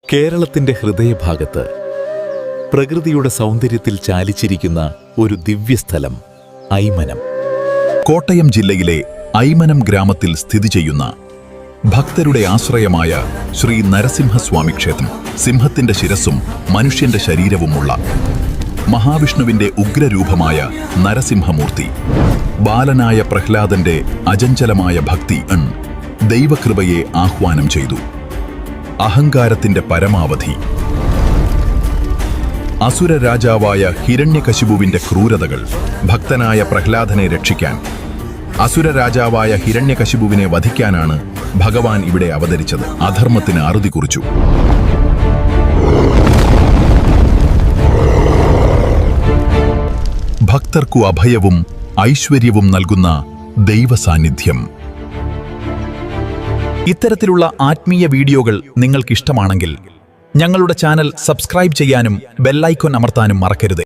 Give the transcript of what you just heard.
കേരളത്തിന്റെ ഹൃദയഭാഗത്ത് പ്രകൃതിയുടെ സൗന്ദര്യത്തിൽ ചാലിച്ചിരിക്കുന്ന ഒരു ദിവ്യസ്ഥലം ഐമനം. കോട്ടയം ജില്ലയിലെ ഐമനം ഗ്രാമത്തിൽ സ്ഥിതി ചെയ്യുന്ന ഭക്തരുടെ ആശ്രയമായ ശ്രീ നരസിംഹസ്വാമി ക്ഷേത്രം. സിംഹത്തിന്റെ ശിരസ്സും മനുഷ്യന്റെ ശരീരവുമുള്ള മഹാവിഷ്ണുവിന്റെ ഉഗ്രരൂപമായ നരസിംഹമൂർത്തി. ബാലനായ പ്രഹ്ലാദന്റെ അചഞ്ചലമായ ഭക്തി ദൈവകൃപയെ ആഹ്വാനം ചെയ്തു. അഹങ്കാരത്തിന്റെ പരമാവധി. അസുര രാജാവായ ഹിരണ്യകശിപുവിന്റെ ക്രൂരതകൾ. ഭക്തനായ പ്രഹ്ലാദനെ രക്ഷിക്കാൻ അസുര രാജാവായ ഹിരണ്യകശിപുവിനെ വധിക്കാനാണ് ഭഗവാൻ ഇവിടെ അവതരിച്ചത്. അധർമ്മത്തിന് അറുതി കുറിച്ചു. ഭക്തർക്കു അഭയവും ഐശ്വര്യവും നൽകുന്ന ദൈവസാന്നിധ്യം. ഇത്തരത്തിലുള്ള ആത്മീയ വീഡിയോകൾ നിങ്ങൾക്കിഷ്ടമാണെങ്കിൽ ഞങ്ങളുടെ ചാനൽ സബ്സ്ക്രൈബ് ചെയ്യാനും ബെല്ലൈക്കൺ അമർത്താനും മറക്കരുത്.